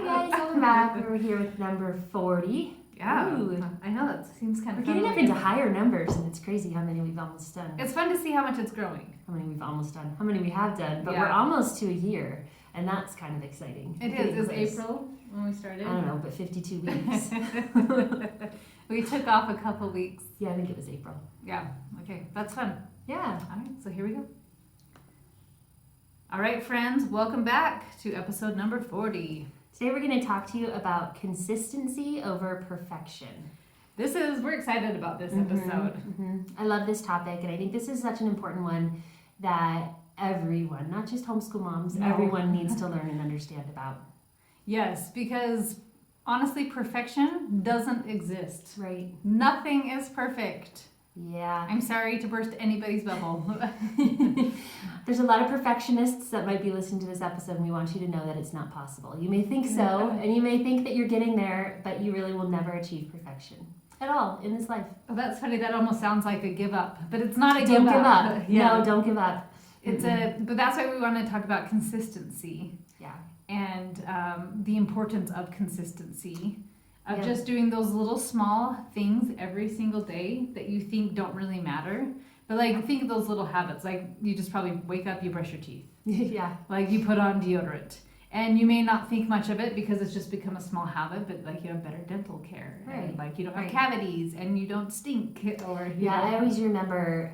Hi guys, welcome back. We're here with number 40. Yeah, Ooh. I know, that seems kind We're of getting fun. up into higher numbers, and it's crazy how many we've almost done. It's fun to see how much it's growing. How many we've almost done. How many we have done. But Yeah. we're almost to a year, and that's kind of exciting. It Getting is. It's close. April when we started. I don't know, but 52 weeks. We took off a couple weeks. Yeah, I think it was April. Yeah, okay, that's fun. Yeah. All right, so here we go. All right, friends, welcome back to episode number 40. Today we're going to talk to you about consistency over perfection. We're excited about this episode. I love this topic, and I think this is such an important one that everyone, not just homeschool moms, everyone needs to learn and understand about. Yes, because honestly, perfection doesn't exist. Right. Nothing is perfect. Yeah. I'm sorry to burst anybody's bubble. There's a lot of perfectionists that might be listening to this episode, and we want you to know that it's not possible. You may think so, and you may think that you're getting there, but you really will never achieve perfection at all in this life. Oh, that's funny. That almost sounds like a give up, but it's not a Don't give give up. up. Yeah. No, don't give up. But that's why we want to talk about consistency. Yeah. And the importance of consistency, of Yeah. just doing those little small things every single day that you think don't really matter. But like, think of those little habits. Like, you just probably wake up, you brush your teeth. Yeah. Like, you put on deodorant. And you may not think much of it because it's just become a small habit, but like, you have better dental care. Right. And like, you don't have Right. cavities and you don't stink. Or you Yeah, know. I always remember,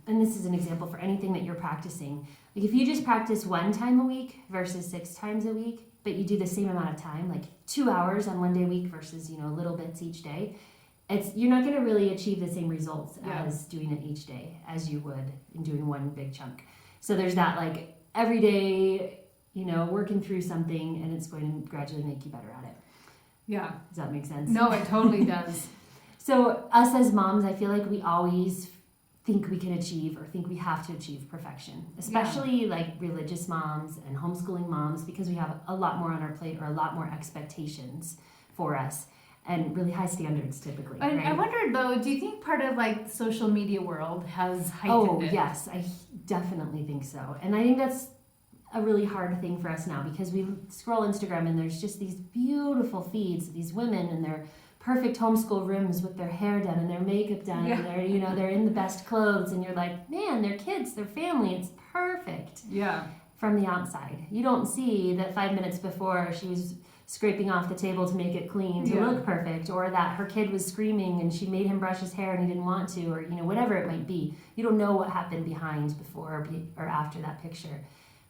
and this is an example for anything that you're practicing. Like if you just practice one time a week versus 6 times a week, but you do the same amount of time, like 2 hours on one day a week versus, little bits each day, you're not going to really achieve the same results Yeah. as doing it each day as you would in doing one big chunk. So there's that like every day, working through something, and it's going to gradually make you better at it. Yeah. Does that make sense? No, it totally does. So us as moms, I feel like we always think we can achieve or think we have to achieve perfection, especially like religious moms and homeschooling moms, because we have a lot more on our plate or a lot more expectations for us and really high standards typically. I Right? wondered though, do you think part of like social media world has heightened it? Yes, I definitely think so. And I think that's a really hard thing for us now because we scroll Instagram and there's just these beautiful feeds of these women and their perfect homeschool rooms with their hair done and their makeup done Yeah. and they're in the best clothes and you're like, man, their kids, their family, it's perfect Yeah. from the outside. You don't see that 5 minutes before she was scraping off the table to make it clean to Yeah. look perfect, or that her kid was screaming and she made him brush his hair and he didn't want to, or whatever it might be. You don't know what happened behind before or after that picture.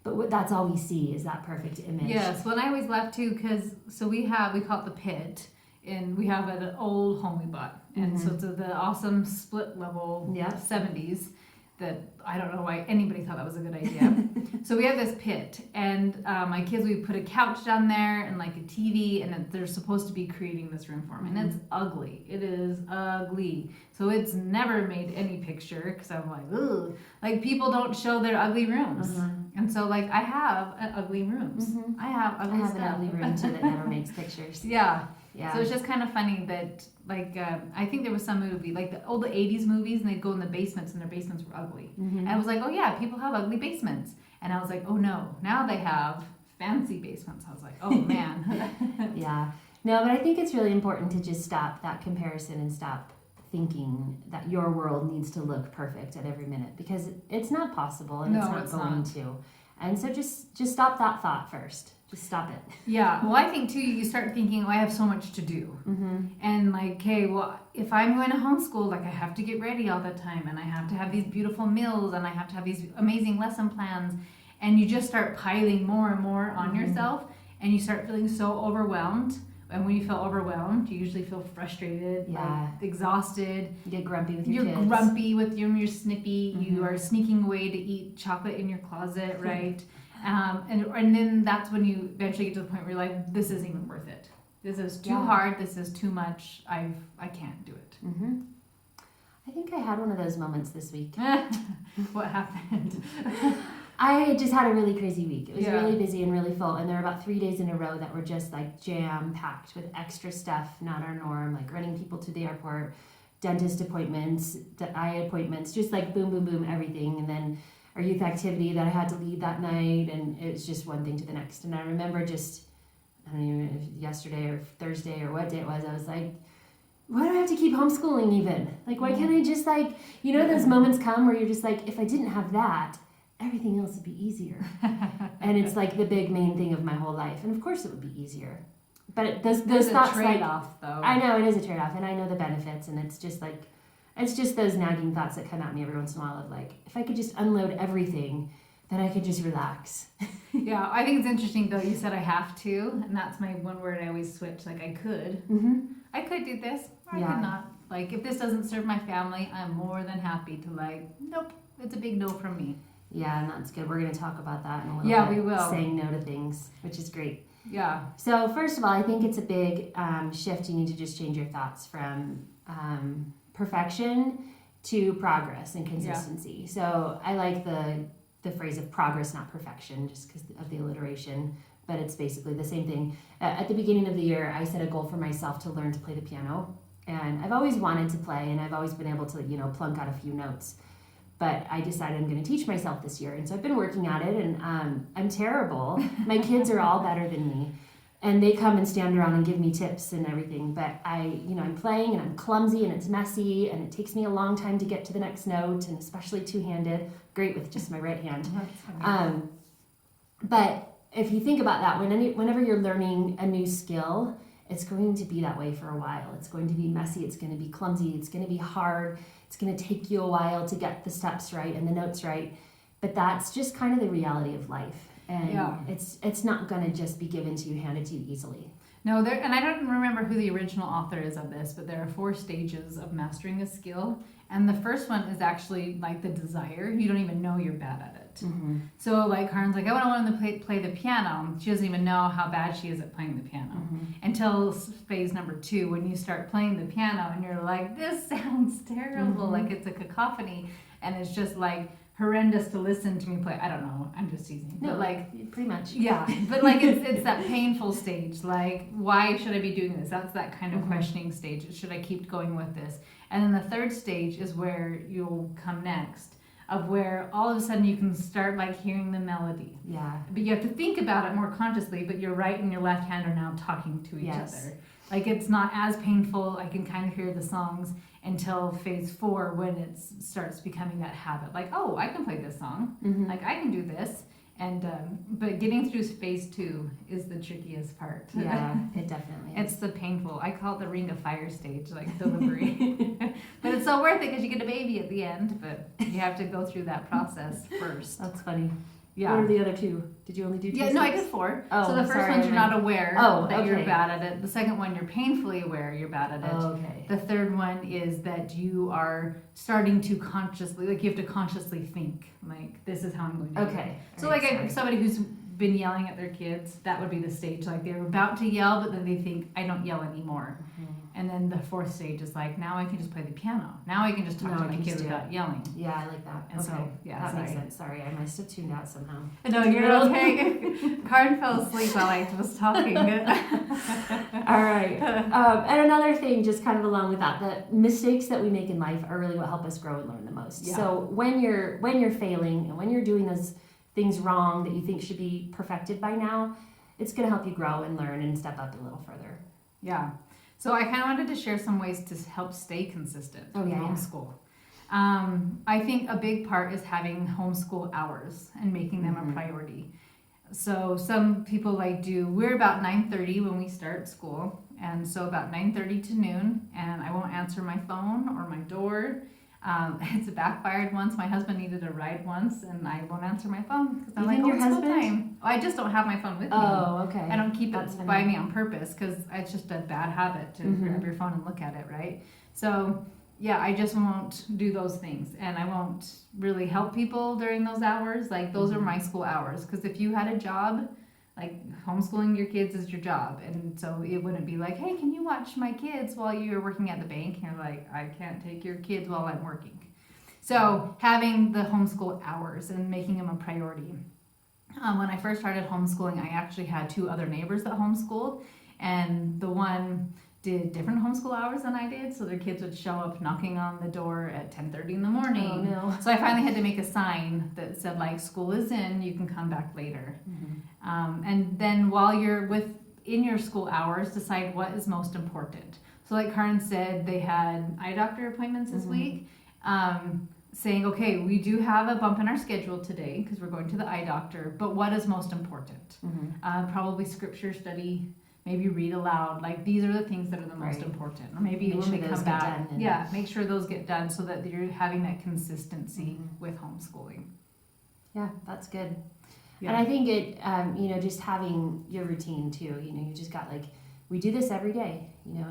But that's all we see is that perfect image. Yes. Well, I always laugh too because we call it the pit, and we have an old home we bought, and so it's the awesome split level Yeah. 70s that I don't know why anybody thought that was a good idea. So we have this pit, and my kids, we put a couch down there and like a TV, and they're supposed to be creating this room for me, and it's ugly. It is ugly. So it's never made any picture because I'm like, ugh. Like people don't show their ugly rooms, and so like I have ugly rooms. I have ugly I have stuff. an ugly room too that never makes pictures. Yeah. Yeah. So it's just kind of funny that, like, I think there was some movie, like the old 80s movies, and they'd go in the basements, and their basements were ugly. And I was like, oh yeah, people have ugly basements. And I was like, oh no, now they have fancy basements. I was like, oh man. Yeah. No, but I think it's really important to just stop that comparison and stop thinking that your world needs to look perfect at every minute, because it's not possible and No, it's not going to. And so just stop that thought first. Just stop it. Yeah. Well, I think too, you start thinking, oh, I have so much to do. And like, okay, well, if I'm going to homeschool, like I have to get ready all the time, and I have to have these beautiful meals, and I have to have these amazing lesson plans. And you just start piling more and more on yourself, and you start feeling so overwhelmed. And when you feel overwhelmed, you usually feel frustrated, like exhausted. You get grumpy with your You're kids. grumpy with them, you're snippy, you are sneaking away to eat chocolate in your closet, right? And then that's when you eventually get to the point where you're like, this isn't even worth it. This is too hard, this is too much, I can't do it. I think I had one of those moments this week. What happened? I just had a really crazy week. It was Yeah. really busy and really full, and there were about 3 days in a row that were just like jam-packed with extra stuff, not our norm, like running people to the airport, dentist appointments, eye appointments, just like boom, boom, boom, everything. And then our youth activity that I had to lead that night, and it was just one thing to the next. And I remember just I don't even know if yesterday or Thursday or what day it was, I was like, why do I have to keep homeschooling even? Like, why can't I just like, you know, those moments come where you're just like, if I didn't have that, everything else would be easier. And it's like the big main thing of my whole life. And of course it would be easier. But those thoughts, trade-off, though. I know it is a trade-off, and I know the benefits, and it's just those nagging thoughts that come at me every once in a while of like, if I could just unload everything, then I could just relax. Yeah, I think it's interesting though. You said I have to, and that's my one word I always switch. Like I could do this, or I could not. Like if this doesn't serve my family, I'm more than happy to like, nope, it's a big no from me. Yeah, and that's good. We're going to talk about that in a little bit. Yeah, we will. Saying no to things, which is great. Yeah. So first of all, I think it's a big shift. You need to just change your thoughts from perfection to progress and consistency. Yeah. So I like the phrase of progress, not perfection, just because of the alliteration, but it's basically the same thing. At the beginning of the year, I set a goal for myself to learn to play the piano, and I've always wanted to play, and I've always been able to, plunk out a few notes. But I decided I'm going to teach myself this year, and so I've been working at it, and I'm terrible. My kids are all better than me, and they come and stand around and give me tips and everything. But I'm playing, and I'm clumsy, and it's messy, and it takes me a long time to get to the next note, and especially two-handed. Great with just my right hand. But if you think about that, whenever you're learning a new skill, it's going to be that way for a while. It's going to be messy. It's going to be clumsy. It's going to be hard. It's going to take you a while to get the steps right and the notes right. But that's just kind of the reality of life. And it's not going to just be given to you, handed to you easily. No, and I don't remember who the original author is of this, but there are 4 stages of mastering a skill. And the first one is actually like the desire. You don't even know you're bad at it. Mm-hmm. So like Karen's like, I want to learn to play the piano. She doesn't even know how bad she is at playing the piano. Until phase number 2, when you start playing the piano and you're like, this sounds terrible. Like it's a cacophony. And it's just like horrendous to listen to me play. I don't know. I'm just teasing. No, but like pretty much. Yeah. But like it's that painful stage. Like, why should I be doing this? That's that kind of questioning stage. Should I keep going with this? And then the third stage is where you'll come next, of where all of a sudden you can start like hearing the melody. Yeah. But you have to think about it more consciously, but your right and your left hand are now talking to each other. Like it's not as painful. I can kind of hear the songs until phase 4 when it starts becoming that habit. Like, oh, I can play this song. Like I can do this. And but getting through phase 2 is the trickiest part. Yeah, it definitely is. It's the painful. I call it the ring of fire stage, like delivery. But it's so worth it because you get a baby at the end. But you have to go through that process first. That's funny. Yeah. What are the other 2? Did you only do 2? Yeah, no, I did 4. Oh, so the first one you're not aware that you're bad at it. The second one you're painfully aware you're bad at it. Oh, okay. The third one is that you are starting to consciously, like you have to consciously think, like this is how I'm going to do it. So like somebody who's been yelling at their kids, that would be the stage. Like they're about to yell, but then they think, I don't yell anymore. And then the 4th stage is like, now I can just play the piano. Now I can just talk to my kid without yelling. Yeah, I like that. And so, that makes sense. Sorry, I must have tuned out somehow. No, you're okay. Karen fell asleep while I was talking. All right. And another thing, just kind of along with that, the mistakes that we make in life are really what help us grow and learn the most. Yeah. So when you're failing and when you're doing those things wrong that you think should be perfected by now, it's going to help you grow and learn and step up a little further. Yeah. So I kind of wanted to share some ways to help stay consistent in homeschool. I think a big part is having homeschool hours and making them a priority. So some people we're about 9:30 when we start school. And so about 9:30 to noon, and I won't answer my phone or my door. It's backfired once. My husband needed a ride once, and I won't answer my phone because I'm like, oh, it's school time. I just don't have my phone with me. Oh, okay. I don't keep it by me on purpose because it's just a bad habit to grab your phone and look at it, right? So, yeah, I just won't do those things, and I won't really help people during those hours. Like, those are my school hours, because if you had a job, like homeschooling your kids is your job, and so it wouldn't be like, hey, can you watch my kids while you're working at the bank? And you're like, I can't take your kids while I'm working. So having the homeschool hours and making them a priority. When I first started homeschooling, I actually had 2 other neighbors that homeschooled, and the one did different homeschool hours than I did, so their kids would show up knocking on the door at 10:30 in the morning. Oh, no. So I finally had to make a sign that said, like, school is in, you can come back later. And then while you're in your school hours, decide what is most important. So like Karin said, they had eye doctor appointments this week, saying, okay, we do have a bump in our schedule today because we're going to the eye doctor, but what is most important? Probably scripture study, maybe read aloud. Like these are the things that are the most important. Or maybe Make when sure we those come get back, done make sure those get done so that you're having that consistency with homeschooling. Yeah, that's good. Yeah. And I think it, just having your routine too, you just got like, we do this every day,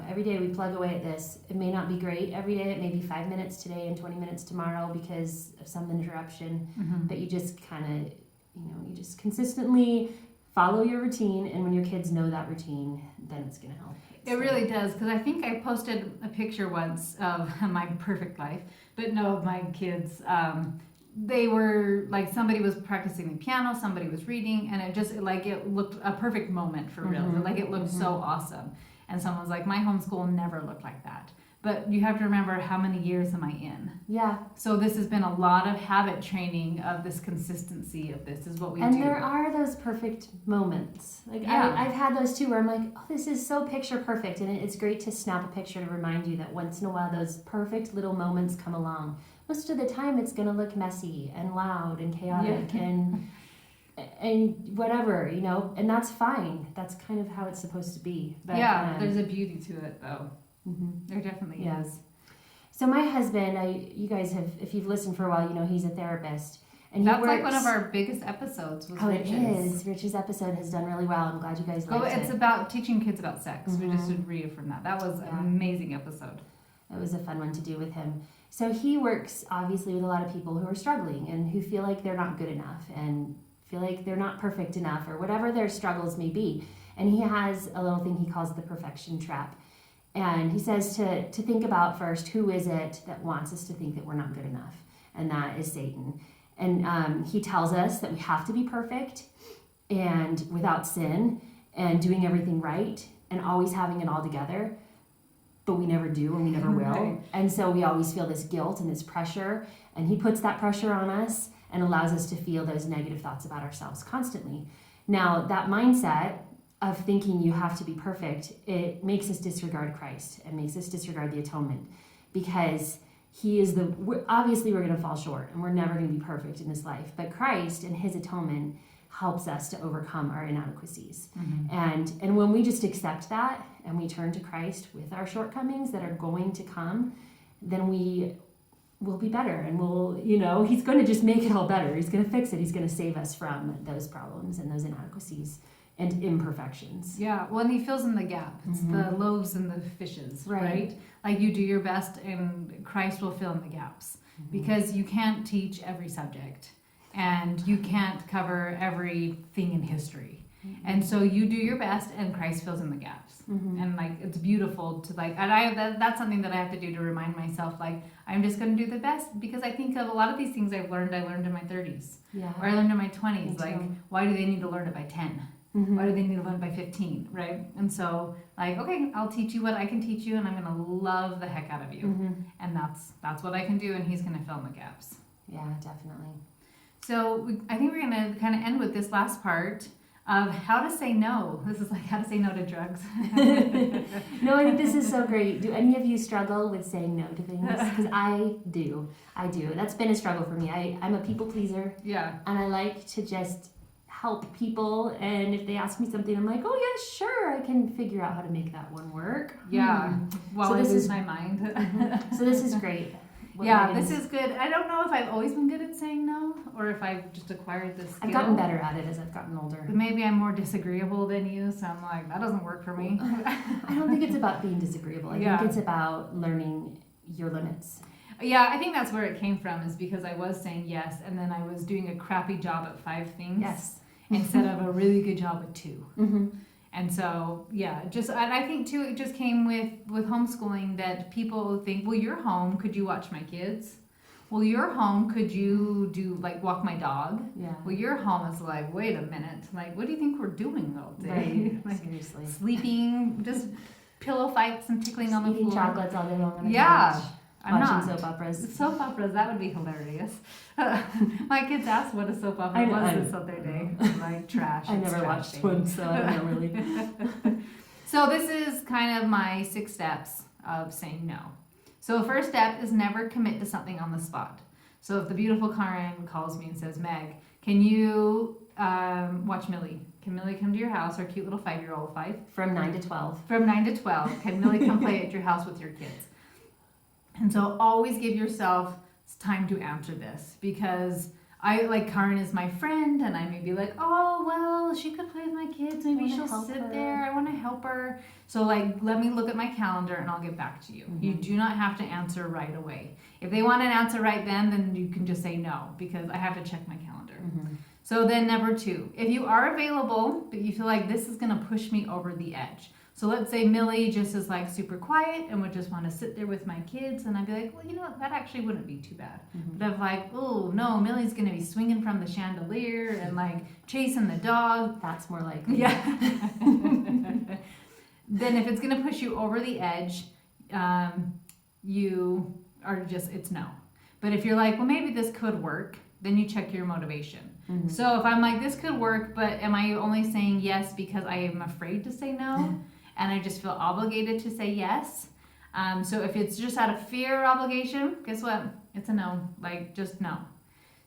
every day we plug away at this. It may not be great every day. It may be 5 minutes today and 20 minutes tomorrow because of some interruption, but you just kind of, you just consistently follow your routine. And when your kids know that routine, then it's going to help. It really does, because I think I posted a picture once of my perfect life, but no, of my kids. They were like, somebody was practicing the piano, somebody was reading, and it looked a perfect moment for real. Like it looked so awesome. And someone's like, my homeschool never looked like that. But you have to remember, how many years am I in? Yeah. So this has been a lot of habit training of this consistency of this is what we do. And there are those perfect moments. Like I've had those too where I'm like, oh, this is so picture perfect. And it's great to snap a picture to remind you that once in a while those perfect little moments come along. Most of the time it's going to look messy and loud and chaotic and whatever, and that's fine. That's kind of how it's supposed to be. But, there's a beauty to it though. There definitely is. So my husband, you guys have, if you've listened for a while, he's a therapist. And that's like one of our biggest episodes was Rich's. It is. Rich's episode has done really well. I'm glad you guys liked it. It's about teaching kids about sex. We just should reaffirm that. That was an amazing episode. It was a fun one to do with him. So he works obviously with a lot of people who are struggling and who feel like they're not good enough and feel like they're not perfect enough or whatever their struggles may be. And he has a little thing he calls the perfection trap. And he says to think about first, who is it that wants us to think that we're not good enough? And that is Satan. And he tells us that we have to be perfect and without sin and doing everything right and always having it all together. But we never do and we never will. Right. And so we always feel this guilt and this pressure. And he puts that pressure on us and allows us to feel those negative thoughts about ourselves constantly. Now, that mindset of thinking you have to be perfect, it makes us disregard Christ and makes us disregard the atonement, because he is obviously we're going to fall short and we're never going to be perfect in this life, but Christ and his atonement helps us to overcome our inadequacies. And when we just accept that and we turn to Christ with our shortcomings that are going to come, then we will be better, and he's going to just make it all better. He's going to fix it. He's going to save us from those problems and those inadequacies and imperfections. Yeah, well, and he fills in the gap. It's the loaves and the fishes, right? Like you do your best and Christ will fill in the gaps, because you can't teach every subject and you can't cover everything in history. And so you do your best and Christ fills in the gaps. And like, it's beautiful to that's something that I have to do to remind myself, like, I'm just going to do the best, because I think of a lot of these things I learned in my 30s. Yeah. Or I learned in my 20s. Like, why do they need to learn it by 10? Why do they need to learn it by 15, right? And so, like, okay, I'll teach you what I can teach you, and I'm going to love the heck out of you. And that's what I can do, and he's going to fill in the gaps. Yeah, definitely. So I think we're going to kind of end with this last part of how to say no. This is like how to say no to drugs. No, I think this is so great. Do any of you struggle with saying no to things? Because I do. That's been a struggle for me. I'm a people pleaser. Yeah. And I like to just help people. And if they ask me something, I'm like, oh yeah, sure. I can figure out how to make that one work. Yeah. Well, I lose my mind. So this is great. This is good. I don't know if I've always been good at saying no, or if I've just acquired this skill. I've gotten better at it as I've gotten older. Maybe I'm more disagreeable than you, so I'm like, that doesn't work for me. I don't think it's about being disagreeable. I think it's about learning your limits. Yeah, I think that's where it came from, is because I was saying yes, and then I was doing a crappy job at 5 things. Yes. Instead of a really good job at 2. And so, and I think too, it just came with homeschooling, that people think, well, you're home, could you watch my kids? Well, you're home, could you walk my dog? Yeah. Well, you're home, it's like, wait a minute, like, what do you think we're doing all day? Right. Seriously. Sleeping, just pillow fights and tickling on the floor. Eating chocolates all day long on the couch. I'm watching not. soap operas. Soap operas, that would be hilarious. My kids asked what a soap opera was this other day. I'm like, trash. I it's never trash, watched baby. one, so I don't know really. So this is kind of my 6 steps of saying no. So the first step is never commit to something on the spot. So if the beautiful Karen calls me and says, Meg, can you watch Millie? Can Millie come to your house, our cute little 5-year-old, 5? From 9 to 12. From 9 to 12, can Millie come play at your house with your kids? And so always give yourself time to answer this, because Karen is my friend, and I may be like, oh, well, she could play with my kids. Maybe she'll sit there. I want to help her. So let me look at my calendar and I'll get back to you. You do not have to answer right away. If they want an answer right then you can just say no, because I have to check my calendar. So then number 2, if you are available, but you feel like this is going to push me over the edge. So let's say Millie just is like super quiet and would just want to sit there with my kids, and I'd be like, well, you know what, that actually wouldn't be too bad. But if like, oh no, Millie's going to be swinging from the chandelier and like chasing the dog. That's more likely. Yeah. Then if it's going to push you over the edge, you are just, it's no. But if you're like, well, maybe this could work, then you check your motivation. So if I'm like, this could work, but am I only saying yes because I am afraid to say no? And I just feel obligated to say yes. So if it's just out of fear or obligation, guess what? It's a no, like just no.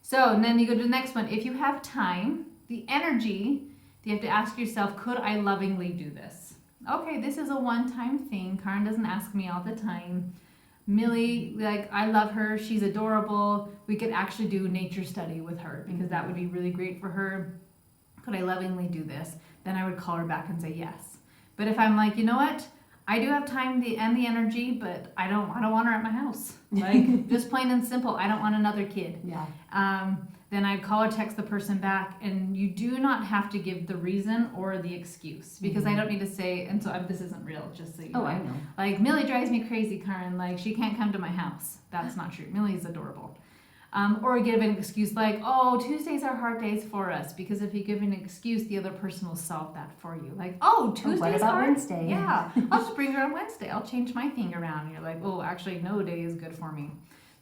So and then you go to the next one. If you have time, the energy, you have to ask yourself, could I lovingly do this? Okay, this is a one-time thing. Karen doesn't ask me all the time. Millie, I love her. She's adorable. We could actually do a nature study with her, because that would be really great for her. Could I lovingly do this? Then I would call her back and say yes. But if I'm like, you know what? I do have time and the energy, but I don't want her at my house. Just plain and simple. I don't want another kid. Yeah. Then I'd call or text the person back, and you do not have to give the reason or the excuse, because I don't need to say, and so this isn't real, just so you know. I know. Like, Millie drives me crazy, Karen. Like, she can't come to my house. That's not true. Millie's adorable. Or give an excuse like, oh, Tuesdays are hard days for us, because if you give an excuse, the other person will solve that for you. Like, oh, Tuesday's what about hard? Wednesday? Yeah, I'll just bring her on Wednesday. I'll change my thing around. And you're like, oh, actually, no day is good for me.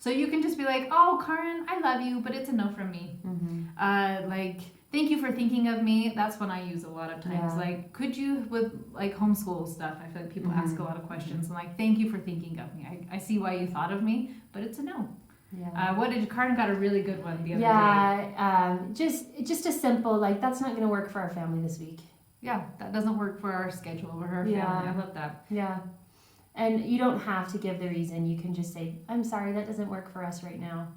So you can just be like, oh, Karen, I love you, but it's a no from me. Thank you for thinking of me. That's when I use a lot of times. Yeah. Like, could you, with homeschool stuff, I feel like people ask a lot of questions. And thank you for thinking of me. I see why you thought of me, but it's a no. Yeah. Karen got a really good one the other day. Yeah, just a simple, that's not going to work for our family this week. Yeah, that doesn't work for our schedule or our family. I love that. Yeah. And you don't have to give the reason. You can just say, I'm sorry, that doesn't work for us right now.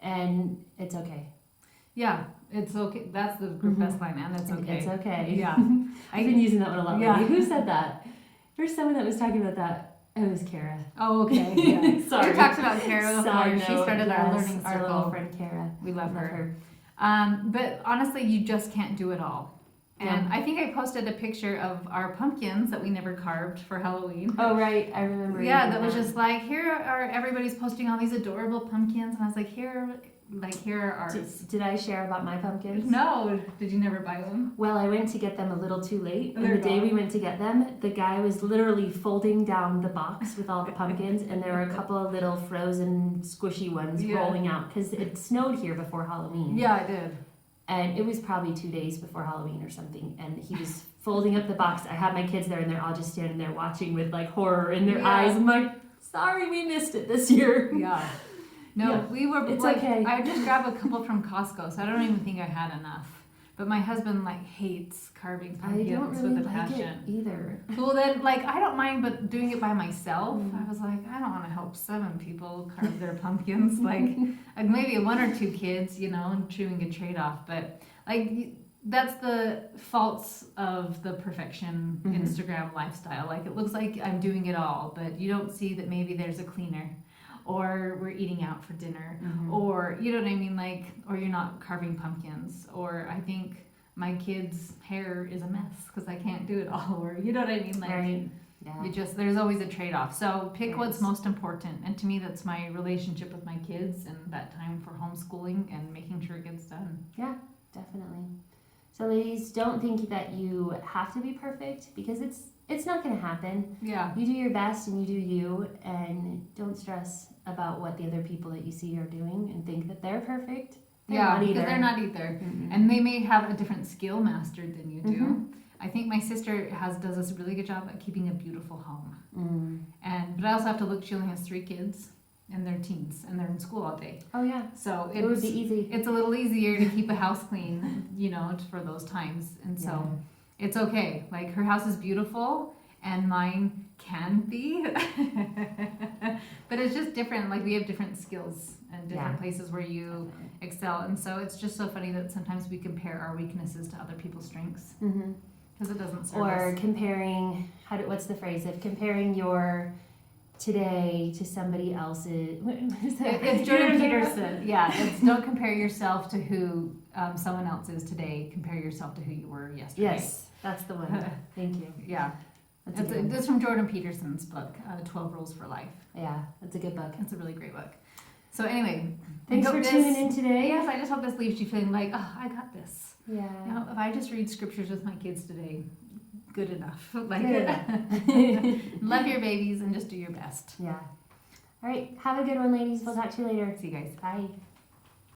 And it's okay. Yeah, it's okay. That's the group best line, and it's okay. It's okay. Yeah. I've been using that one a lot lately. Yeah. Who said that? There's someone that was talking about that. It was Kara. Oh, okay. Yeah. Sorry. We talked about Kara before. She started our learning circle. Our little friend Kara. We love her. But honestly, you just can't do it all. And I think I posted a picture of our pumpkins that we never carved for Halloween. Oh, right. I remember. Yeah, that was just like, here are everybody's posting all these adorable pumpkins. And I was like, here are ours. Did I share about my pumpkins? No. Did you never buy them? Well, I went to get them a little too late. Oh, And the day we went to get them, the guy was literally folding down the box with all the pumpkins. And there were a couple of little frozen, squishy ones rolling out. Because it snowed here before Halloween. Yeah, I did. And it was probably 2 days before Halloween or something. And he was folding up the box. I had my kids there, and they're all just standing there watching with horror in their eyes. I'm like, sorry, we missed it this year. Yeah. No, we were. It's okay. I just grabbed a couple from Costco, so I don't even think I had enough. But my husband hates carving pumpkins I don't really with a like passion. it either. Well, then I don't mind, but doing it by myself, I was like, I don't want to help 7 people carve their pumpkins. Maybe 1 or 2 kids, and chewing a trade off. But that's the faults of the perfection Instagram lifestyle. It looks like I'm doing it all, but you don't see that maybe there's a cleaner, or we're eating out for dinner, or you know what I mean, or you're not carving pumpkins, or I think my kids' hair is a mess because I can't do it all, or you know what I mean, Right. Yeah. There's always a trade-off. So pick what's most important, and to me that's my relationship with my kids and that time for homeschooling and making sure it gets done. Yeah, definitely. So ladies, don't think that you have to be perfect, because it's not going to happen. Yeah. You do your best and you do you, and don't stress about what the other people that you see are doing and think that they're perfect. They're Yeah, not because either. they're not either. Mhm. And they may have a different skill mastered than you do. Mhm. I think my sister does this really good job at keeping a beautiful home. Mm. But I also have to look. She only has 3 kids, and they're teens, and they're in school all day. Oh yeah, So it would be easy. it's a little easier to keep a house clean, for those times. And so it's okay. Like her house is beautiful, and mine can be, but it's just different. Like we have different skills and different places where you excel, and so it's just so funny that sometimes we compare our weaknesses to other people's strengths Mm-hmm. because it doesn't serve Or us. comparing, what's the phrase of comparing your today to somebody else's? What is that? It's Jordan Peterson. Yeah, it's don't compare yourself to who someone else is today. Compare yourself to who you were yesterday. Yes, that's the one. Thank you. Yeah. That's a good one. It's from Jordan Peterson's book, 12 Rules for Life. Yeah, that's a good book. It's a really great book. So anyway, Thanks I for hope tuning in today. Yes, I just hope this leaves you feeling like, oh, I got this. Yeah. If I just read scriptures with my kids today, good enough. Like, Good. love your babies and just do your best. Yeah. All right. Have a good one, ladies. We'll talk to you later. See you guys. Bye.